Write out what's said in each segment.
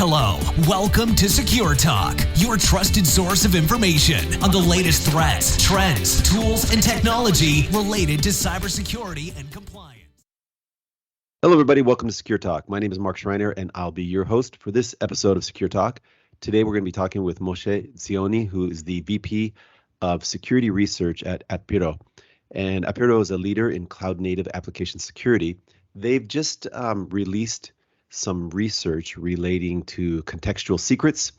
Hello, welcome to Secure Talk, your trusted source of information on the latest threats, trends, tools, and technology related to cybersecurity and compliance. Hello, everybody. Welcome to Secure Talk. My name is Mark Schreiner, and I'll be your host for this episode of Secure Talk. Today, we're going to be talking with Moshe Zioni, who is the VP of Security Research at Apiiro. And Apiiro is a leader in cloud-native application security. They've just released some research relating to contextual secrets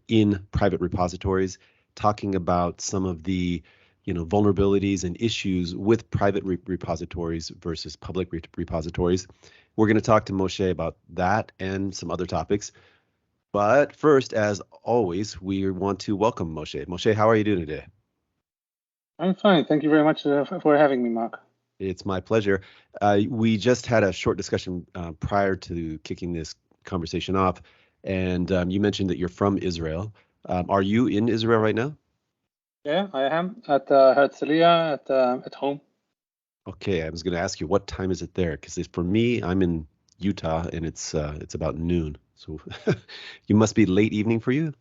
in private repositories, talking about some of the vulnerabilities and issues with private repositories versus public repositories. We're going to talk to Moshe about that and some other topics. But first, as always, we want to welcome Moshe. Moshe, how are you doing today? I'm fine. Thank you very much for having me, Mark. It's my pleasure. We just had a short discussion prior to kicking this conversation off, and you mentioned that you're from Israel. Are you in Israel right now? Yeah, I am at Herzliya at home. Okay, I was going to ask you what time is it there, because for me, I'm in Utah and it's about noon. So you must be late evening for you.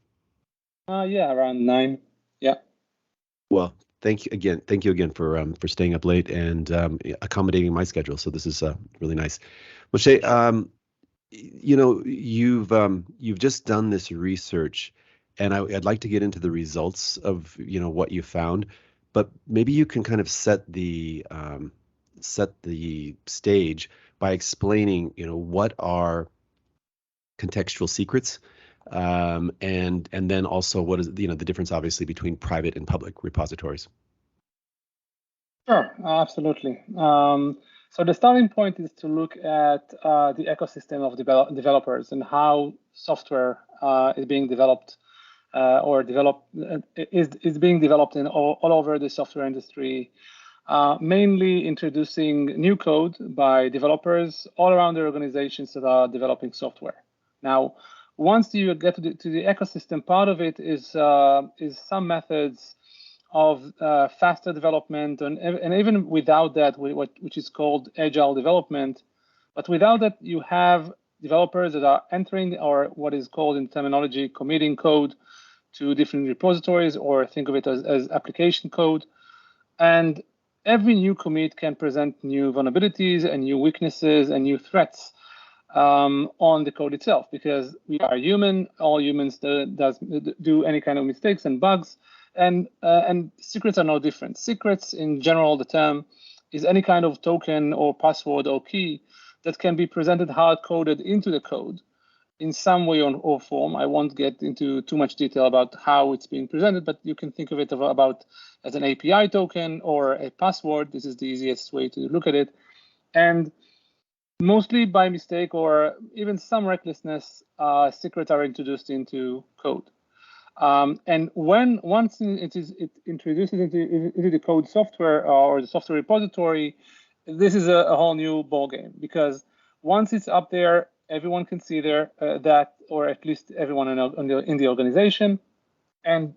Yeah, around 9. Yeah. Well, thank you again for staying up late and accommodating my schedule. So this is really nice. Moshe, you've just done this research, and I'd like to get into the results of what you found, but maybe you can kind of set the stage by explaining what are contextual secrets, and then also what is the difference obviously between private and public repositories. Sure, absolutely. So the starting point is to look at the ecosystem of developers and how software is being developed is being developed in all over the software industry, mainly introducing new code by developers all around the organizations that are developing software. Now, once you get to the ecosystem, part of it is some methods of faster development, and even without that, which is called agile development. But without that, you have developers that are entering, or what is called in terminology, committing code to different repositories, or think of it as application code. And every new commit can present new vulnerabilities and new weaknesses and new threats on the code itself, because we are human. All humans do any kind of mistakes and bugs, and secrets are no different. Secrets, in general, the term is any kind of token or password or key that can be presented hard-coded into the code in some way or form. I won't get into too much detail about how it's being presented, but you can think of it about as an API token or a password. This is the easiest way to look at it. And mostly by mistake or even some recklessness, secrets are introduced into code. And once it introduced into the code software or the software repository, this is a whole new ballgame, because once it's up there, everyone can see that, or at least everyone in the organization, and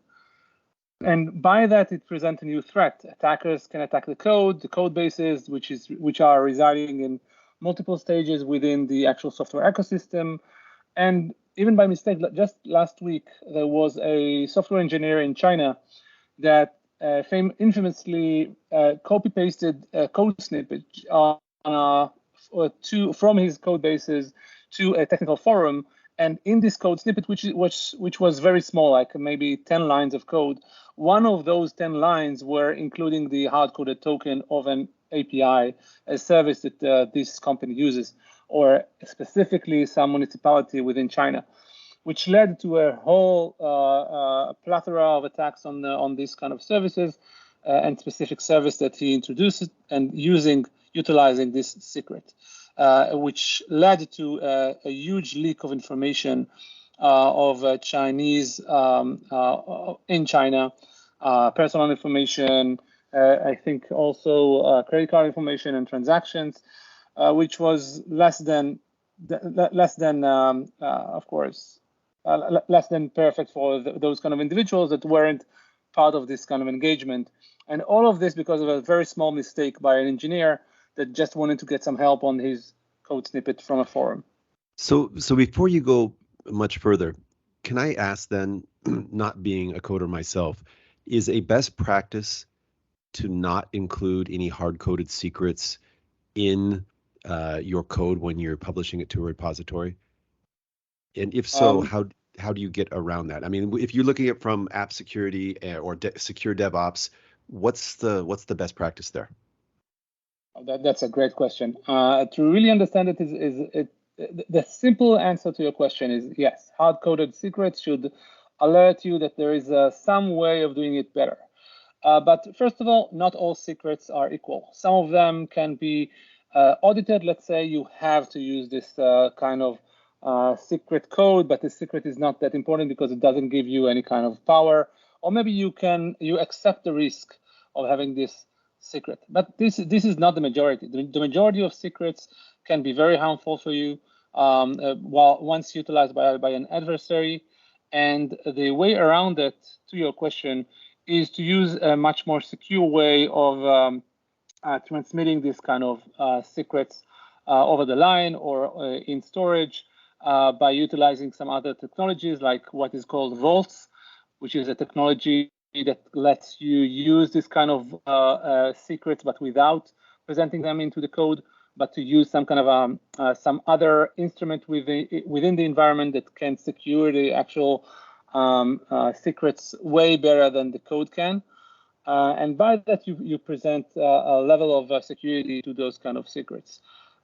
by that it presents a new threat. Attackers can attack the code bases, which are residing in multiple stages within the actual software ecosystem. And even by mistake, just last week, there was a software engineer in China that infamously copy-pasted a code snippet from his code bases to a technical forum. And in this code snippet, which was very small, like maybe 10 lines of code, one of those 10 lines were including the hard-coded token of an API, a service that this company uses, or specifically some municipality within China, which led to a whole plethora of attacks on these kind of services and specific service that he introduced, and utilizing this secret, which led to a huge leak of information of Chinese in China, personal information, I think also credit card information and transactions, which was less than of course less than perfect for those kind of individuals that weren't part of this kind of engagement. And all of this because of a very small mistake by an engineer that just wanted to get some help on his code snippet from a forum. So before you go much further, can I ask then, not being a coder myself, is a best practice to not include any hard-coded secrets in your code when you're publishing it to a repository? And if so, how do you get around that? I mean, if you're looking at from app security or secure DevOps, what's the best practice there? That's a great question. To really understand it the simple answer to your question is yes. Hard-coded secrets should alert you that there is some way of doing it better. But first of all, not all secrets are equal. Some of them can be audited. Let's say you have to use this kind of secret code, but the secret is not that important because it doesn't give you any kind of power. Or maybe you accept the risk of having this secret. But this is not the majority. The majority of secrets can be very harmful for you once utilized by an adversary. And the way around it, to your question, is to use a much more secure way of transmitting this kind of secrets over the line or in storage by utilizing some other technologies like what is called vaults, which is a technology that lets you use this kind of secrets, but without presenting them into the code, but to use some kind of some other instrument within the environment that can secure the actual secrets way better than the code can. And by that, you present a level of security to those kind of secrets.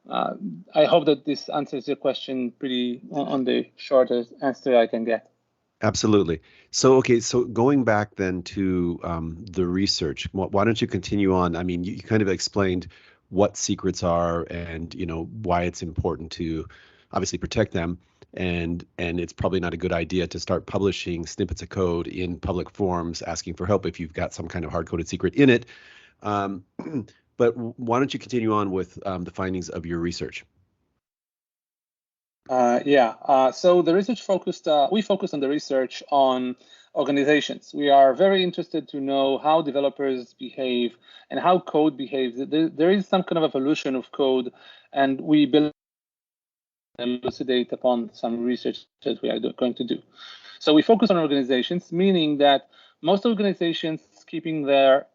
I hope that this answers your question pretty on the shortest answer I can get. Absolutely. So, okay, so going back then to the research, why don't you continue on? I mean, you kind of explained what secrets are and, why it's important to obviously protect them. And it's probably not a good idea to start publishing snippets of code in public forums asking for help if you've got some kind of hard-coded secret in it. But why don't you continue on with the findings of your research? So the research we focused on the research on organizations. We are very interested to know how developers behave and how code behaves. There is some kind of evolution of code, and we believe elucidate upon some research that we are going to do. So we focus on organizations, meaning that most organizations keeping their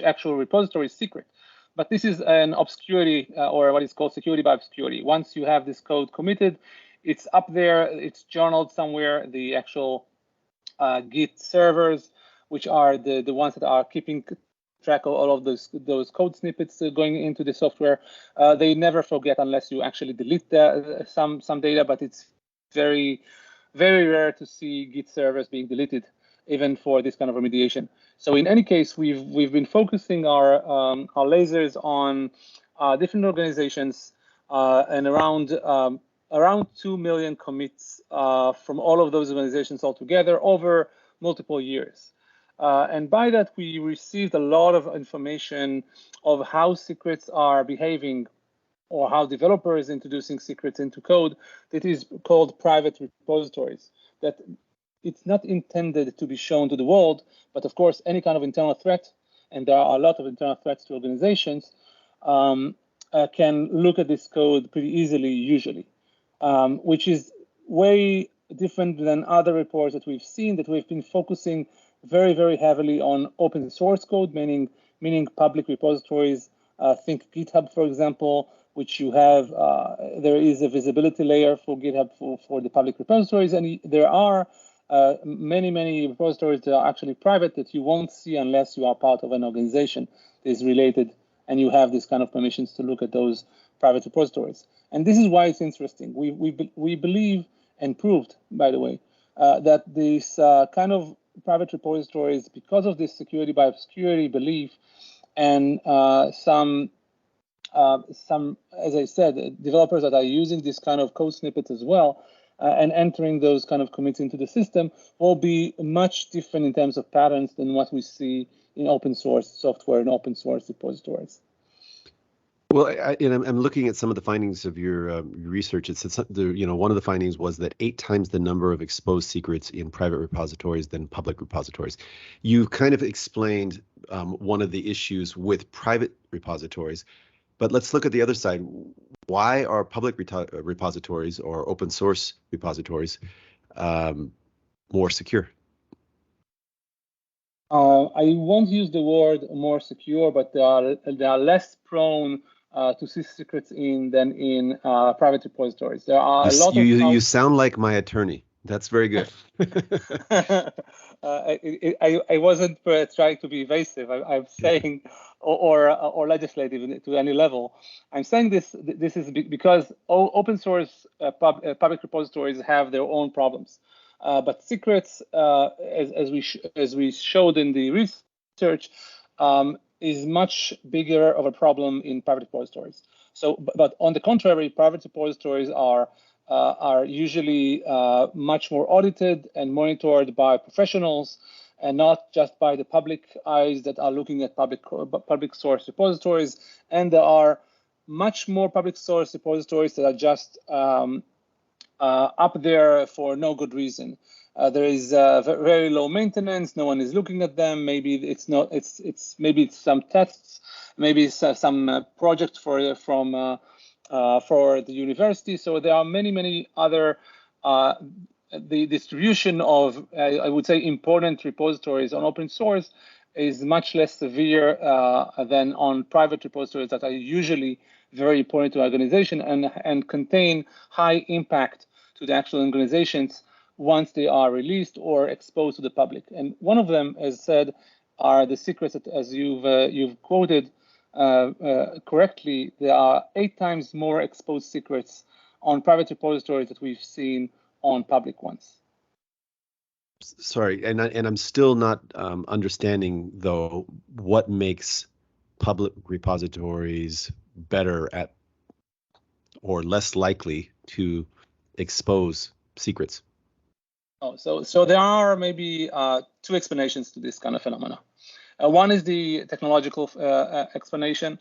actual repository secret. But this is an obscurity or what is called security by obscurity. Once you have this code committed, it's up there, it's journaled somewhere. The actual Git servers, which are the ones that are keeping track of all of those code snippets going into the software, they never forget unless you actually delete some data. But it's very, very rare to see Git servers being deleted, even for this kind of remediation. So in any case, we've been focusing our lasers on different organizations and around 2 million commits from all of those organizations altogether over multiple years. And by that, we received a lot of information of how secrets are behaving or how developers introducing secrets into code that is called private repositories. That it's not intended to be shown to the world, but of course, any kind of internal threat, and there are a lot of internal threats to organizations, can look at this code pretty easily, usually, which is way different than other reports that we've seen, that we've been focusing very, very heavily on open source code, meaning public repositories. Think GitHub, for example, which you have, there is a visibility layer for GitHub for the public repositories, and there are many repositories that are actually private that you won't see unless you are part of an organization that is related and you have this kind of permissions to look at those private repositories. And this is why it's interesting. We believe and proved, by the way, that these kind of private repositories, because of this security by obscurity belief and some, as I said, developers that are using this kind of code snippets as well, and entering those kind of commits into the system will be much different in terms of patterns than what we see in open source software and open source repositories. Well, I'm looking at some of the findings of your research. It says, one of the findings was that 8 times the number of exposed secrets in private repositories than public repositories. You kind of explained one of the issues with private repositories, but let's look at the other side. why are public repositories or open source repositories more secure? I won't use the word more secure, but they are less prone to see secrets than in private repositories. There are a lot of you sound like my attorney. That's very good. I wasn't trying to be evasive. I'm saying, or legislative to any level. I'm saying this is because open source public repositories have their own problems. But secrets, as we showed in the research, is much bigger of a problem in private repositories. So, but on the contrary, private repositories are usually much more audited and monitored by professionals, and not just by the public eyes that are looking at public source repositories. And there are much more public source repositories that are just up there for no good reason. There is very low maintenance. No one is looking at them. Maybe it's not. Maybe it's some tests. Maybe it's some project for the university. So there are many other. The distribution of I would say important repositories on open source is much less severe than on private repositories that are usually very important to organization and contain high impact to the actual organizations once they are released or exposed to the public. And one of them, as said, are the secrets that, as you've quoted correctly, there are 8 times more exposed secrets on private repositories that we've seen on public ones. Sorry, and I'm still not understanding though what makes public repositories better at or less likely to expose secrets. Oh, so there are maybe 2 explanations to this kind of phenomena. One is the technological explanation,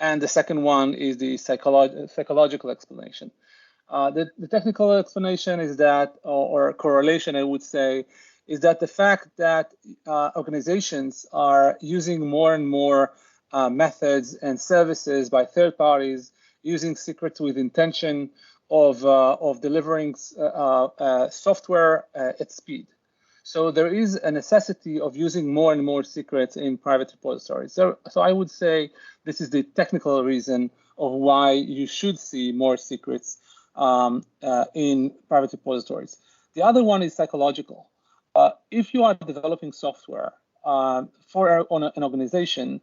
and the second one is the psychological explanation. The technical explanation is that, or correlation, I would say, is that the fact that organizations are using more and more methods and services by third parties, using secrets with intention of delivering software at speed. So there is a necessity of using more and more secrets in private repositories. So I would say this is the technical reason of why you should see more secrets in private repositories. The other one is psychological. If you are developing software for an organization,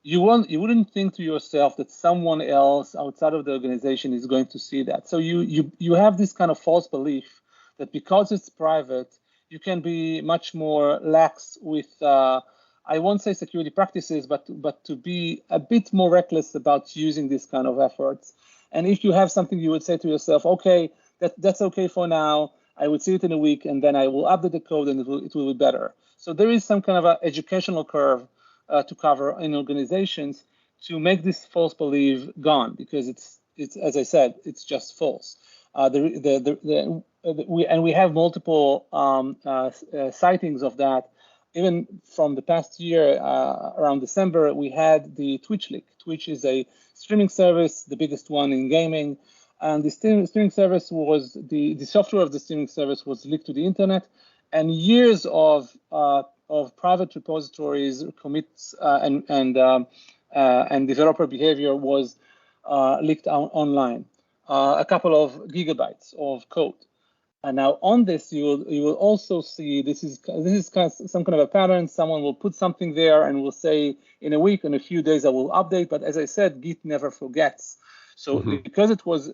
you wouldn't think to yourself that someone else outside of the organization is going to see that. So you have this kind of false belief that because it's private, you can be much more lax with I won't say security practices, but to be a bit more reckless about using this kind of efforts. And if you have something, you would say to yourself, okay, that's okay for now. I would see it in a week, and then I will update the code, and it will be better. So there is some kind of an educational curve to cover in organizations to make this false belief gone, because it's as I said, it's just false. We have multiple sightings of that. Even from the past year, around December, we had the Twitch leak. Twitch is a streaming service, the biggest one in gaming. And the streaming service was, the software of the streaming service was leaked to the internet. And years of private repositories commits and developer behavior was leaked online. A couple of gigabytes of code. And now on this, you will also see this is kind of some kind of a pattern. Someone will put something there and will say in a week, in a few days, I will update. But as I said, Git never forgets. So because it was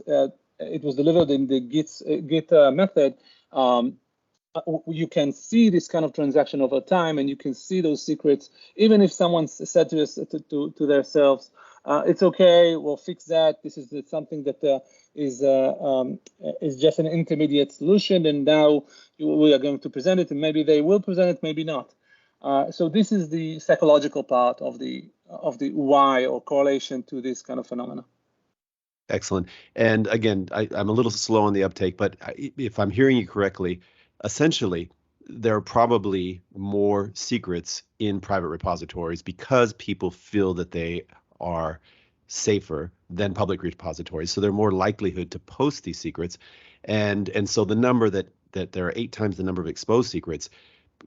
delivered in the Git method, you can see this kind of transaction over time, and you can see those secrets. Even if someone said to themselves, "It's okay, we'll fix that. This is something that is just an intermediate solution, and now we are going to present it, and maybe they will present it, maybe not." So this is the psychological part of the why or correlation to this kind of phenomena. Excellent. And again, I'm a little slow on the uptake, but if I'm hearing you correctly, essentially, there are probably more secrets in private repositories because people feel that they are safer than public repositories. So they're more likelihood to post these secrets. And so the number that there are 8 times the number of exposed secrets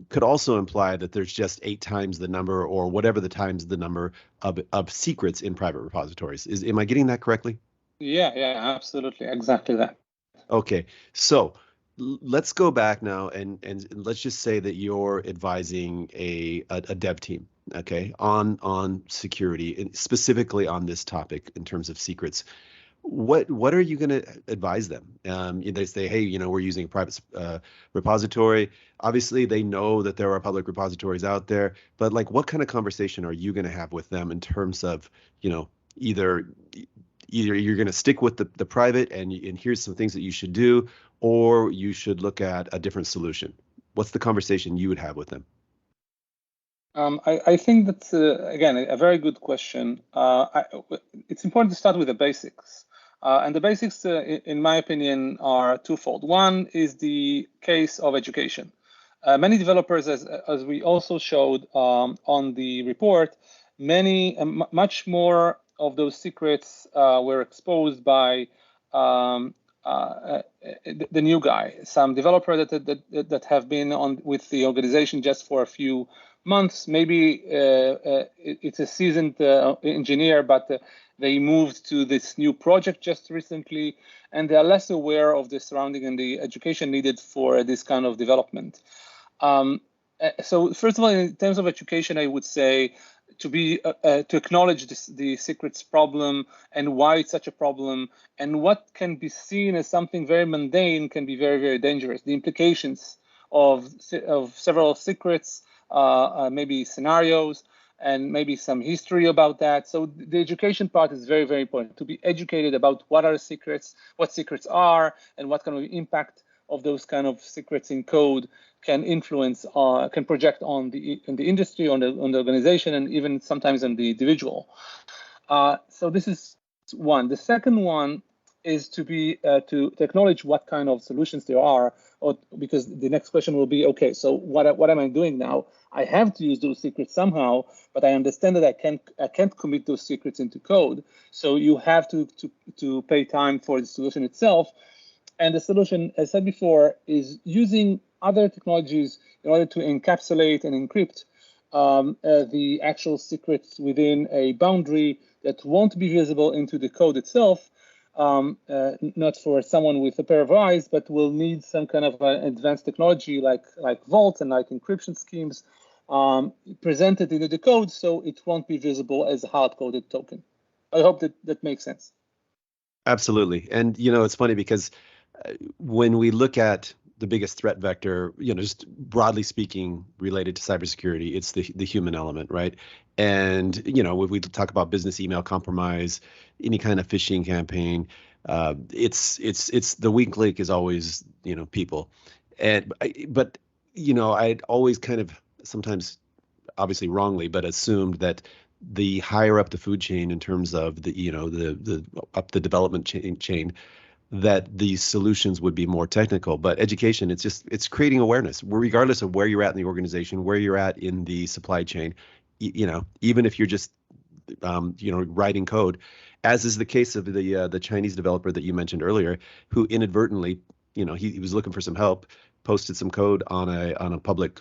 could also imply that there's just 8 times the number, or whatever the times the number of secrets in private repositories. Am I getting that correctly? Yeah, absolutely. Exactly that. Okay. So let's go back now and let's just say that you're advising a dev team, okay, on security, and specifically on this topic in terms of secrets. What are you going to advise them? They say, hey, we're using a private repository. Obviously, they know that there are public repositories out there, but like, what kind of conversation are you going to have with them in terms of, either you're going to stick with the private and here's some things that you should do, or you should look at a different solution? What's the conversation you would have with them? I think that's, again, a very good question. It's important to start with the basics. And the basics, in my opinion, are twofold. One is the case of education. Many developers, as we also showed on the report, much more of those secrets were exposed by the new guy. Some developers that have been on with the organization just for a few months, maybe it's a seasoned engineer, but they moved to this new project just recently, and they are less aware of the surrounding and the education needed for this kind of development. So first of all, in terms of education, I would say to acknowledge the secrets problem and why it's such a problem, and what can be seen as something very mundane can be very, very dangerous. The implications of several secrets, maybe scenarios, and maybe some history about that. So the education part is very, very important, to be educated about what are secrets, what secrets are, and what kind of impact of those kind of secrets in code can influence, can project on the industry, on the organization, and even sometimes on the individual. So this is one. The second one is to acknowledge what kind of solutions there are, because the next question will be, okay, so what am I doing now? I have to use those secrets somehow, but I understand that I can't commit those secrets into code. So you have to pay time for the solution itself. And the solution, as I said before, is using other technologies in order to encapsulate and encrypt the actual secrets within a boundary that won't be visible into the code itself, not for someone with a pair of eyes, but will need some kind of advanced technology like vaults and like encryption schemes presented into the code, so it won't be visible as a hard-coded token. I hope that makes sense. Absolutely. And, it's funny because when we look at the biggest threat vector, just broadly speaking, related to cybersecurity, it's the human element, right? And, when we talk about business email compromise, any kind of phishing campaign, it's the weak link is always, people. But I'd always kind of sometimes, obviously wrongly, but assumed that the higher up the food chain in terms of the up the development chain, that these solutions would be more technical. But education, it's creating awareness, regardless of where you're at in the organization, where you're at in the supply chain. Even if you're just writing code, as is the case of the Chinese developer that you mentioned earlier, who inadvertently, he was looking for some help, posted some code on a public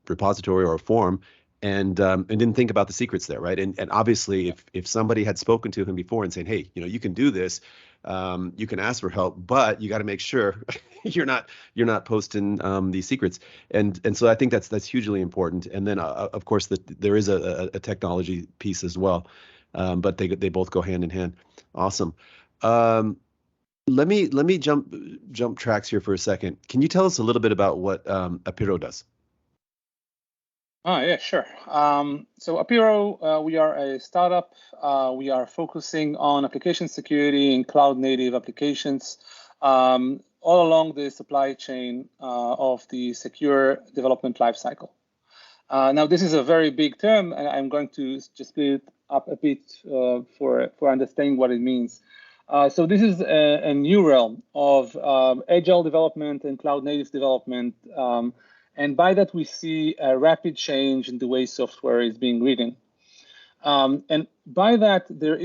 repository or a forum, and didn't think about the secrets there, right? And obviously, if somebody had spoken to him before and saying, hey, you can do this, you can ask for help, but you got to make sure you're not posting these secrets. And so I think that's hugely important. And then of course there is a technology piece as well, but they both go hand in hand. Awesome. Let me jump tracks here for a second. Can you tell us a little bit about what Apiiro does? Yeah, sure. So Apiiro, we are a startup. We are focusing on application security and cloud native applications all along the supply chain of the secure development lifecycle. Now, this is a very big term, and I'm going to just split it up a bit for understanding what it means. So this is a new realm of agile development and cloud native development. And by that, we see a rapid change in the way software is being written. And by that, there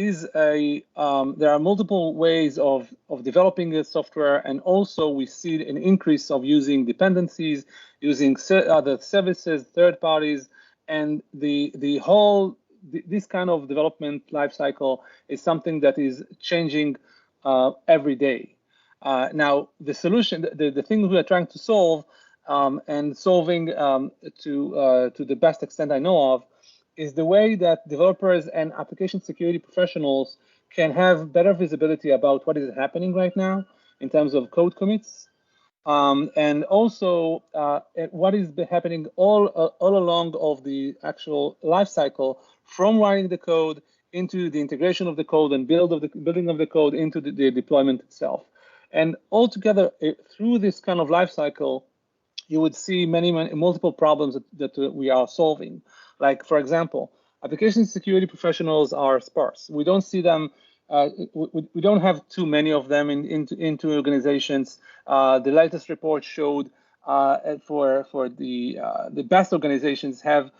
are multiple ways of developing the software, and also we see an increase of using dependencies, using other services, third parties, and this kind of development lifecycle is something that is changing every day. Now, the solution, the thing we are trying to solve, and solving to the best extent I know of, is the way that developers and application security professionals can have better visibility about what is happening right now in terms of code commits, and also what is happening all along of the actual life cycle, from writing the code into the integration of the code and building of the code into the deployment itself. And altogether, through this kind of life cycle, you would see multiple problems that we are solving. Like, for example, application security professionals are sparse. We don't see them. We don't have too many of them into organizations. The latest report showed for the best organizations have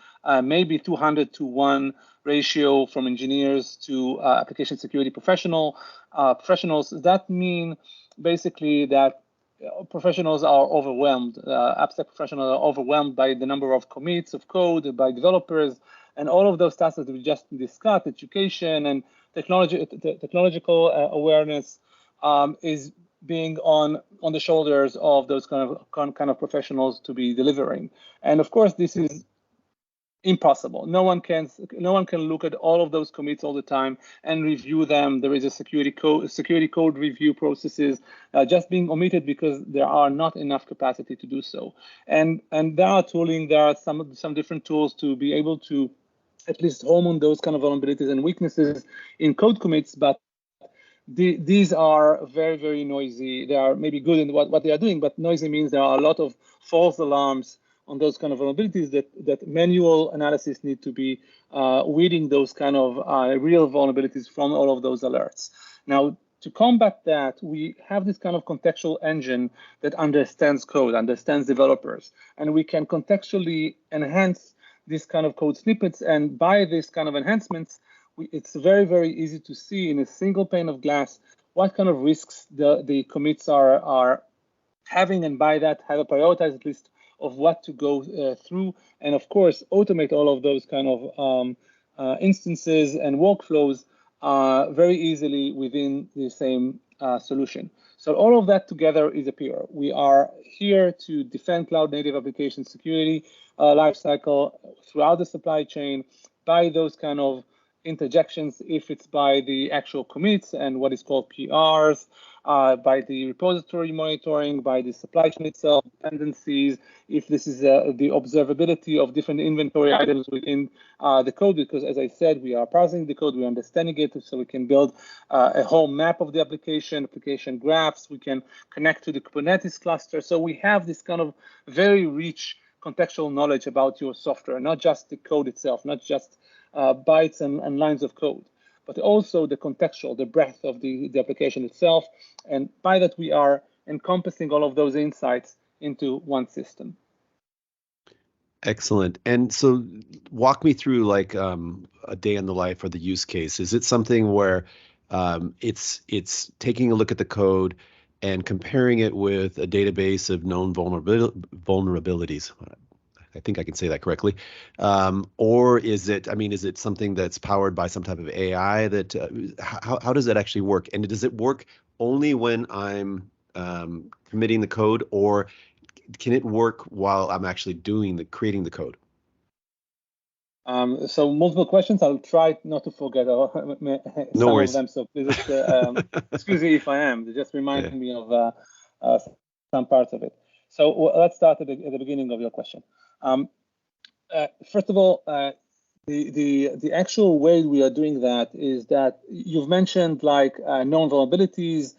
maybe 200 to 1 ratio from engineers to application security professionals. That mean basically that professionals are overwhelmed. Abstract professionals are overwhelmed by the number of commits of code by developers, and all of those tasks that we just discussed, education and technological awareness, is being on the shoulders of those kind of professionals to be delivering. And of course, this is impossible. No one can look at all of those commits all the time and review them. There is a security code review processes just being omitted because there are not enough capacity to do so. And there are some different tools to be able to at least home on those kind of vulnerabilities and weaknesses in code commits, but these are very, very noisy. They are maybe good in what they are doing, but noisy means there are a lot of false alarms on those kind of vulnerabilities that manual analysis need to be weeding those kind of real vulnerabilities from all of those alerts. Now, to combat that, we have this kind of contextual engine that understands code, understands developers, and we can contextually enhance this kind of code snippets. And by this kind of enhancements, it's very, very easy to see in a single pane of glass what kind of risks the commits are having, and by that have a prioritized list of what to go through, and of course automate all of those kind of instances and workflows very easily within the same solution. So all of that together is Apiiro. We are here to defend cloud native application security lifecycle throughout the supply chain by those kind of interjections, if it's by the actual commits and what is called PRs, by the repository monitoring, by the supply chain itself, dependencies, if this is the observability of different inventory items within the code, because as I said, we are parsing the code, we are understanding it, so we can build a whole map of the application graphs, we can connect to the Kubernetes cluster. So we have this kind of very rich contextual knowledge about your software, not just the code itself, not just bytes and lines of code, but also the contextual, the breadth of the application itself. And by that, we are encompassing all of those insights into one system. Excellent. And so walk me through like a day in the life or the use case. Is it something where it's taking a look at the code and comparing it with a database of known vulnerabilities? I think I can say that correctly. Or is it something that's powered by some type of AI that, how does that actually work? And does it work only when I'm committing the code, or can it work while I'm actually creating the code? So multiple questions. I'll try not to forget some of them. So please excuse me if I am. Just remind me of some parts of it. So let's start at the beginning of your question. First of all, the actual way we are doing that is that you've mentioned like known vulnerabilities,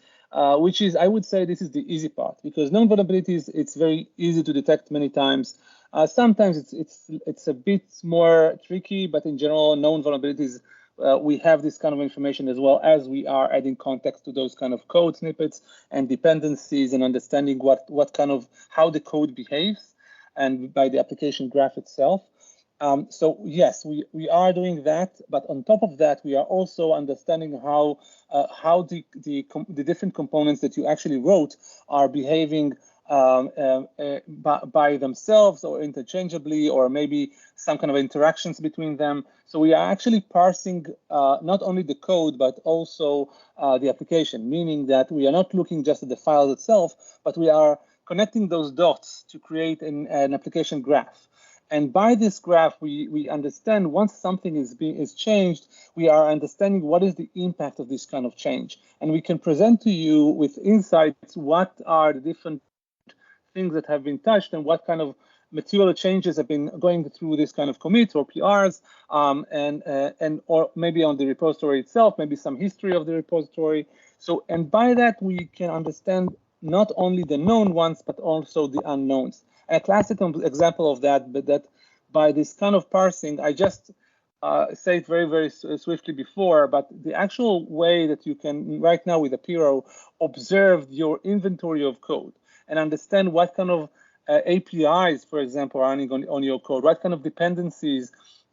which is, I would say, this is the easy part, because known vulnerabilities, it's very easy to detect many times. Sometimes it's a bit more tricky, but in general, known vulnerabilities, we have this kind of information as well, as we are adding context to those kind of code snippets and dependencies and understanding how the code behaves, and by the application graph itself. So yes, we are doing that, but on top of that, we are also understanding how the different components that you actually wrote are behaving by themselves or interchangeably, or maybe some kind of interactions between them. So we are actually parsing not only the code, but also the application, meaning that we are not looking just at the file itself, but we are connecting those dots to create an application graph. And by this graph, we understand once something is changed, we are understanding what is the impact of this kind of change. And we can present to you with insights what are the different things that have been touched and what kind of material changes have been going through this kind of commits or PRs, and or maybe on the repository itself, maybe some history of the repository. So, and by that, we can understand not only the known ones, but also the unknowns. A classic example of that, but that by this kind of parsing, I just say it very, very swiftly before, but the actual way that you can right now with Apiiro observe your inventory of code and understand what kind of APIs, for example, are running on your code, what kind of dependencies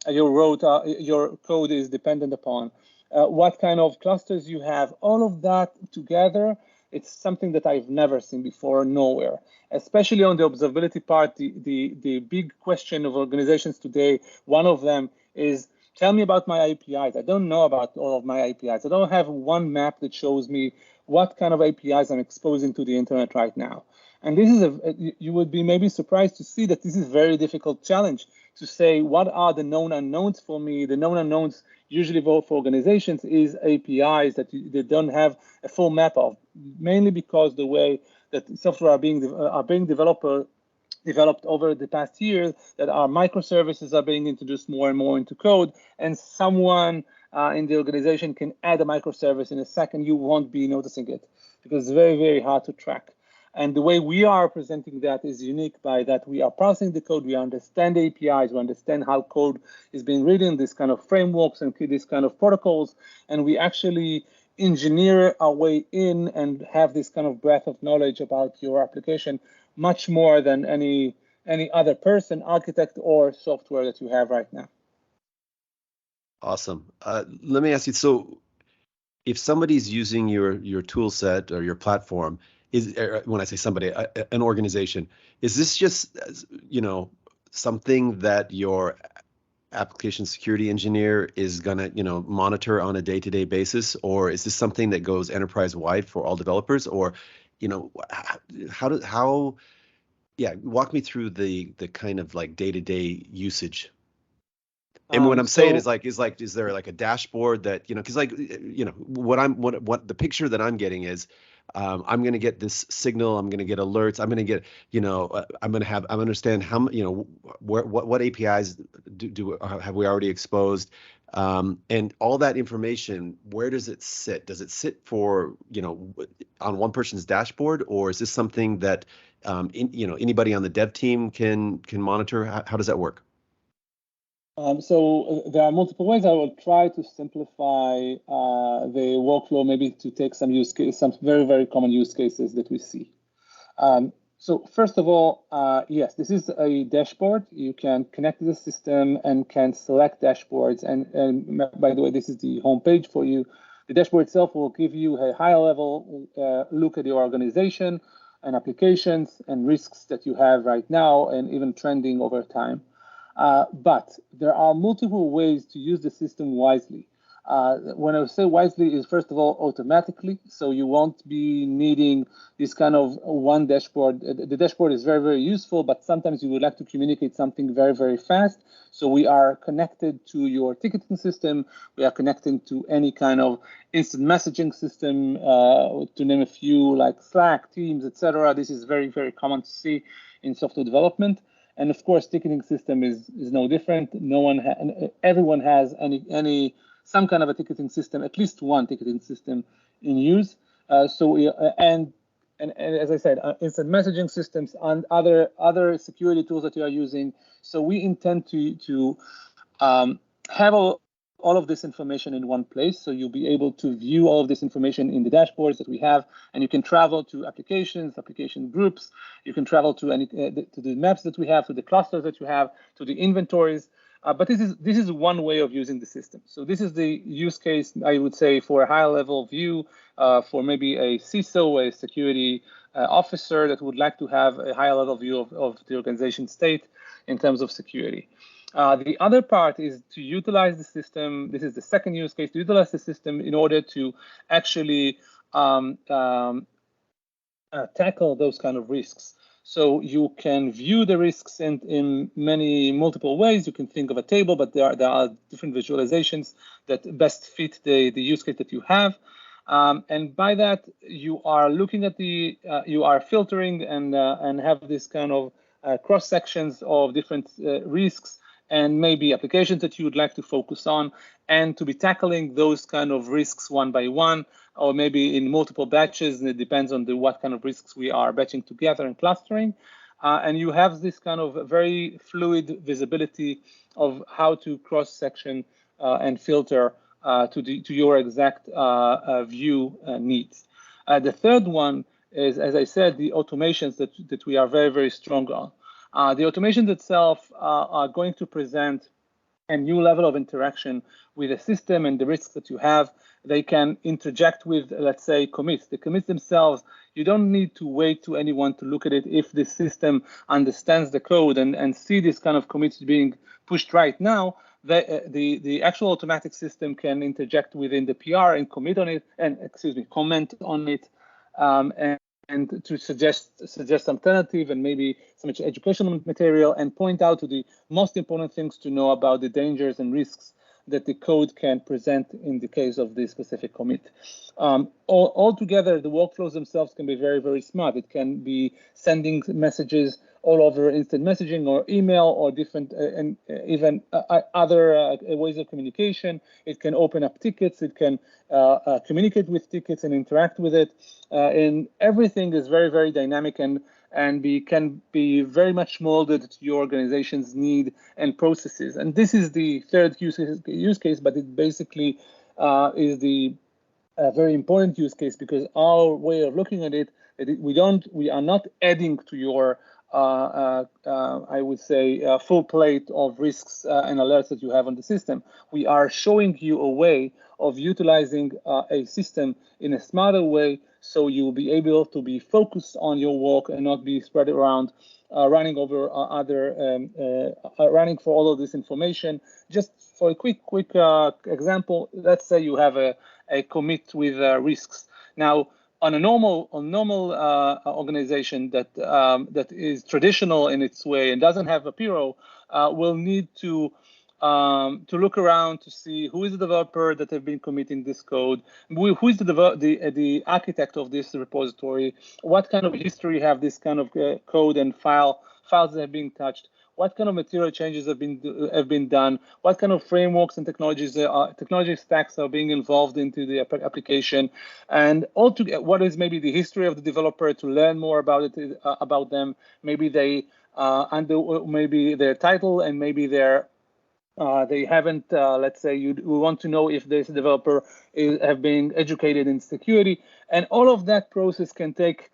your code is dependent upon, what kind of clusters you have, all of that together. It's something that I've never seen before, nowhere. Especially on the observability part, the big question of organizations today, one of them is, tell me about my APIs. I don't know about all of my APIs. I don't have one map that shows me what kind of APIs I'm exposing to the internet right now. And this is you would be maybe surprised to see that this is a very difficult challenge to say what are the known unknowns for me. The known unknowns usually for organizations is APIs that they don't have a full map of, mainly because the way that software are being developed over the past years, that our microservices are being introduced more and more into code, and someone in the organization can add a microservice in a second, you won't be noticing it because it's very, very hard to track. And the way we are presenting that is unique by that we are parsing the code, we understand the APIs, we understand how code is being written, this kind of frameworks and this kind of protocols, and we actually engineer our way in and have this kind of breadth of knowledge about your application much more than any other person, architect, or software that you have right now. Awesome. Let me ask you, so if somebody's using your tool set or your platform, when I say somebody, an organization, is this just, something that your application security engineer is gonna, monitor on a day-to-day basis, or is this something that goes enterprise-wide for all developers, or, walk me through the kind of like day-to-day usage. And what I'm saying is there like a dashboard that, because what the picture that I'm getting is, I'm going to get this signal, I'm going to get alerts, I'm going to get, I understand how, what APIs have we already exposed, and all that information, where does it sit? Does it sit for, on one person's dashboard, or is this something that, anybody on the dev team can monitor? How does that work? So there are multiple ways. I will try to simplify the workflow, maybe to take some very, very common use cases that we see. So first of all, yes, this is a dashboard. You can connect to the system and can select dashboards. And by the way, this is the homepage for you. The dashboard itself will give you a high level look at your organization and applications and risks that you have right now and even trending over time. But there are multiple ways to use the system wisely. When I say wisely is, first of all, automatically. So you won't be needing this kind of one dashboard. The dashboard is very, very useful, but sometimes you would like to communicate something very, very fast. So we are connected to your ticketing system. We are connected to any kind of instant messaging system, to name a few, like Slack, Teams, etc. This is very, very common to see in software development. And of course, ticketing system is no different. Everyone has some kind of a ticketing system, at least one ticketing system in use. And as I said, instant messaging systems and other security tools that you are using. So we intend to have all of this information in one place, so you'll be able to view all of this information in the dashboards that we have, and you can travel to application groups. You can travel to the maps that we have, to the clusters that you have, to the inventories. But this is one way of using the system. So this is the use case, I would say, for a high level view for maybe a CISO, a security officer that would like to have a higher level view of the organization state in terms of security. The other part is to utilize the system. This is the second use case, to utilize the system in order to actually tackle those kind of risks. So you can view the risks in many multiple ways. You can think of a table, but there are different visualizations that best fit the use case that you have. And by that, you are looking at you are filtering and have this kind of cross sections of different risks and maybe applications that you would like to focus on, and to be tackling those kind of risks one by one, or maybe in multiple batches. And it depends on what kind of risks we are batching together and clustering. And you have this kind of very fluid visibility of how to cross-section and filter to your exact view needs. The third one is, as I said, the automations that we are very, very strong on. The automations itself are going to present a new level of interaction with the system and the risks that you have. They can interject with, let's say, commits. The commits themselves, you don't need to wait to anyone to look at it. If the system understands the code and see this kind of commits being pushed right now, the actual automatic system can interject within the PR and commit on it, and comment on it, and to suggest alternative and maybe some educational material, and point out to the most important things to know about the dangers and risks that the code can present in the case of this specific commit. Altogether, the workflows themselves can be very, very smart. It can be sending messages all over instant messaging or email or different and even other ways of communication. It can open up tickets. It can communicate with tickets and interact with it. And everything is very, very dynamic and can be very much molded to your organization's need and processes. And this is the third use case, but it basically is the very important use case, because our way of looking at it, we are not adding to your I would say full plate of risks and alerts that you have on the system. We are showing you a way of utilizing a system in a smarter way, so you will be able to be focused on your work and not be spread around, running over running for all of this information. Just for a quick example, let's say you have a commit with risks. Now, on a normal organization that is traditional in its way and doesn't have Apiiro, will need to look around to see who is the developer that have been committing this code, who is the architect of this repository, what kind of history have this kind of code and files that have been touched, what kind of material changes have been done, what kind of frameworks and technology stacks are being involved into the application, and altogether, what is maybe the history of the developer to learn more about it, about them, maybe they maybe their title and maybe they haven't, let's say we want to know if this developer have been educated in security, and all of that process can take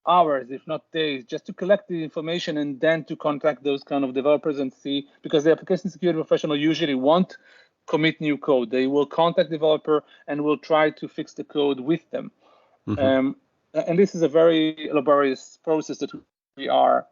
hours, if not days, just to collect the information and then to contact those kind of developers and see, because the application security professional usually won't commit new code. They will contact the developer and will try to fix the code with them. Mm-hmm. And this is a very laborious process that we are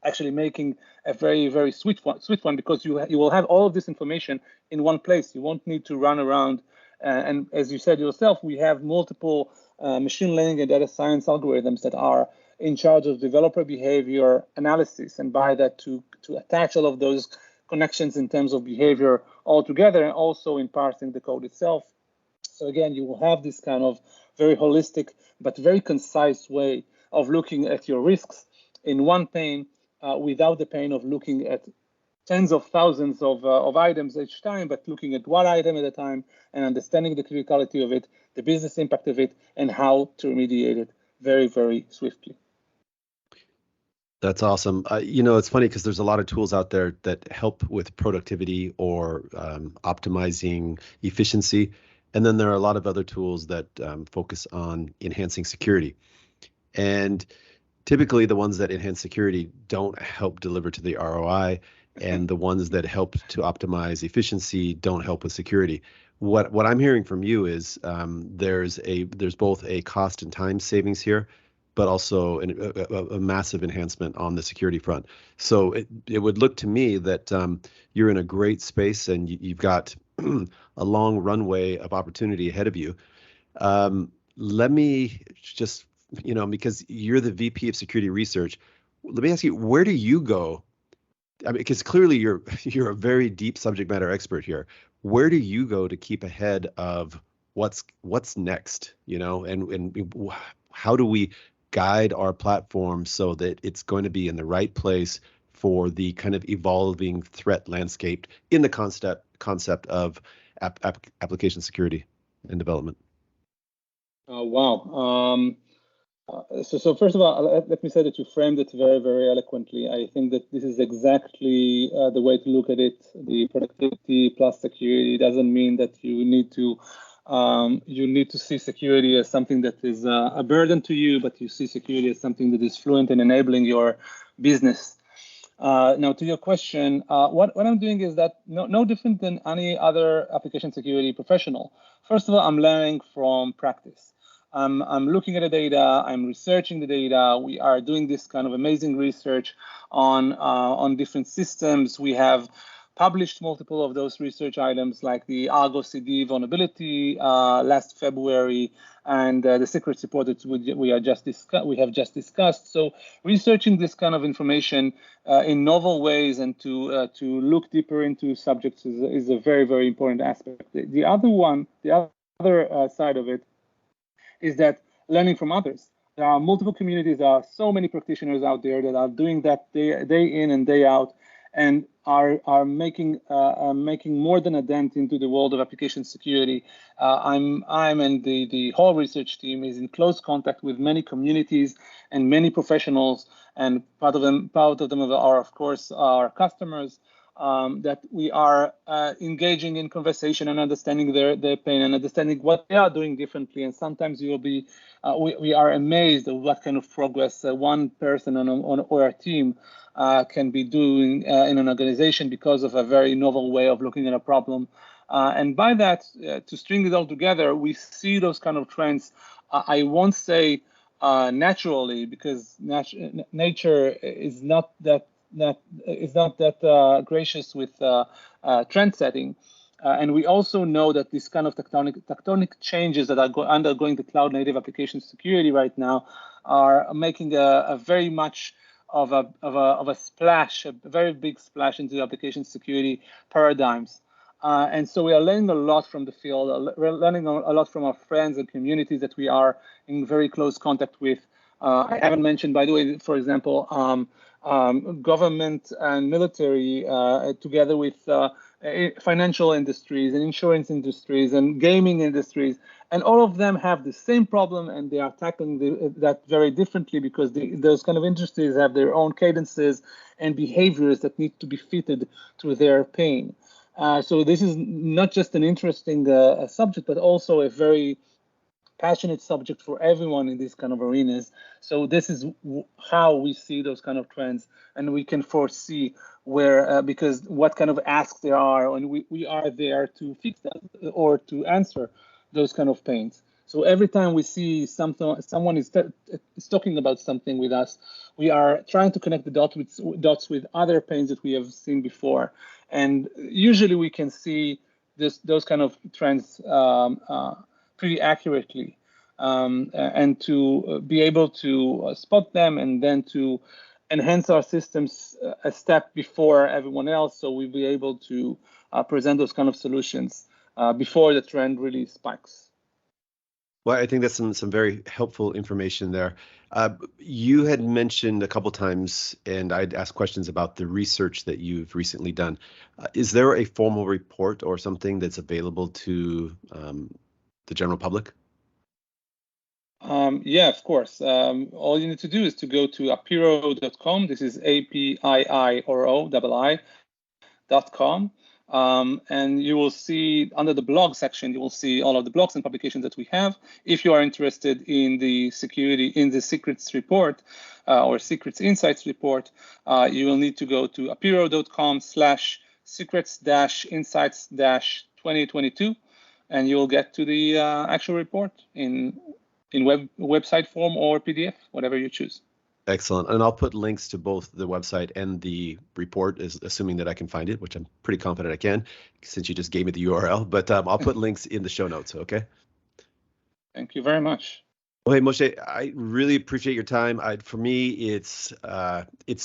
actually making a very, very swift one, because you will have all of this information in one place. You won't need to run around. And as you said yourself, we have multiple machine learning and data science algorithms that are in charge of developer behavior analysis, and by that to attach all of those connections in terms of behavior all together, and also in parsing the code itself. So again, you will have this kind of very holistic but very concise way of looking at your risks in one pane, without the pain of looking at tens of thousands of items each time, but looking at one item at a time and understanding the criticality of it, the business impact of it, and how to remediate it very, very swiftly. That's awesome. It's funny because there's a lot of tools out there that help with productivity or optimizing efficiency. And then there are a lot of other tools that focus on enhancing security. And typically the ones that enhance security don't help deliver to the ROI, and the ones that help to optimize efficiency don't help with security. What I'm hearing from you is there's both a cost and time savings here, but also a massive enhancement on the security front. So it would look to me that you're in a great space, and you've got a long runway of opportunity ahead of you. Let me just, because you're the VP of Security Research, let me ask you, where do you go? I mean, because clearly you're a very deep subject matter expert here. Where do you go to keep ahead of what's next? And how do we guide our platform so that it's going to be in the right place for the kind of evolving threat landscape in the concept of application security and development? Wow. So first of all, let me say that you framed it very, very eloquently. I think that this is exactly the way to look at it. The productivity plus security doesn't mean that you need to see security as something that is a burden to you, but you see security as something that is fluent in enabling your business. Now, to your question, what I'm doing is that no different than any other application security professional. First of all, I'm learning from practice. I'm looking at the data, I'm researching the data. We are doing this kind of amazing research on different systems. We have published multiple of those research items, like the Argo CD vulnerability last February, and the secrets report that we have just discussed. So researching this kind of information in novel ways and to look deeper into subjects is a very, very important aspect. The other side of it is that learning from others. There are multiple communities. There are so many practitioners out there that are doing that day in and day out, and are making more than a dent into the world of application security. I'm and the whole research team is in close contact with many communities and many professionals, and part of them are, of course, our customers. That we are engaging in conversation and understanding their pain and understanding what they are doing differently. And sometimes you will be, we are amazed at what kind of progress one person or a team can be doing in an organization because of a very novel way of looking at a problem. And by that, to string it all together, we see those kind of trends. I won't say naturally, because nature is not that gracious with trend setting. And we also know that this kind of tectonic changes that are undergoing the cloud native application security right now are making a very much of a splash, a very big splash into the application security paradigms. And so we are learning a lot from the field. We're learning a lot from our friends and communities that we are in very close contact with. I haven't mentioned, by the way, for example, government and military, together with financial industries and insurance industries and gaming industries, and all of them have the same problem, and they are tackling that very differently, because those kind of industries have their own cadences and behaviors that need to be fitted to their pain. So this is not just an interesting subject, but also a very passionate subject for everyone in these kind of arenas. So this is how we see those kind of trends, and we can foresee where, because what kind of asks there are, and we are there to fix that or to answer those kind of pains. So every time we see someone is talking about something with us, we are trying to connect the dots with other pains that we have seen before, and usually we can see those kind of trends pretty accurately, and to be able to spot them and then to enhance our systems a step before everyone else, so we'll be able to present those kind of solutions before the trend really spikes. Well, I think that's some very helpful information there. You had mentioned a couple times, and I'd asked questions about the research that you've recently done. Is there a formal report or something that's available to the general public? Yeah, of course. All you need to do is to go to apiiro.com. This is APIIRO.com. And you will see under the blog section, you will see all of the blogs and publications that we have. If you are interested in the secrets report or secrets insights report, you will need to go to apiiro.com/secrets-insights-2022, and you will get to the actual report in website form or PDF, whatever you choose. Excellent. And I'll put links to both the website and the report, assuming that I can find it, which I'm pretty confident I can, since you just gave me the URL. But I'll put links in the show notes, okay? Thank you very much. Well, hey, Moshe, I really appreciate your time. For me, it's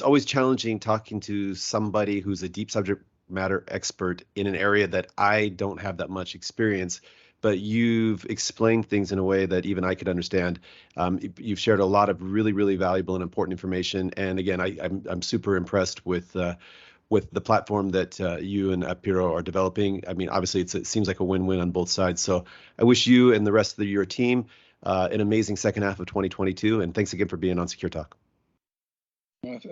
always challenging talking to somebody who's a deep subject matter expert in an area that I don't have that much experience. But you've explained things in a way that even I could understand. You've shared a lot of really, really valuable and important information. And again, I'm super impressed with the platform that you and Apiiro are developing. I mean, obviously, it seems like a win-win on both sides. So I wish you and the rest of your team an amazing second half of 2022. And thanks again for being on Secure Talk.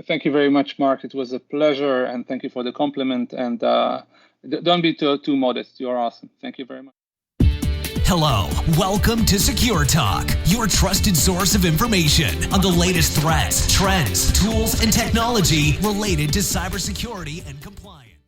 Thank you very much, Mark. It was a pleasure, and thank you for the compliment. And don't be too modest. You're awesome. Thank you very much. Hello, welcome to Secure Talk, your trusted source of information on the latest threats, trends, tools, and technology related to cybersecurity and compliance.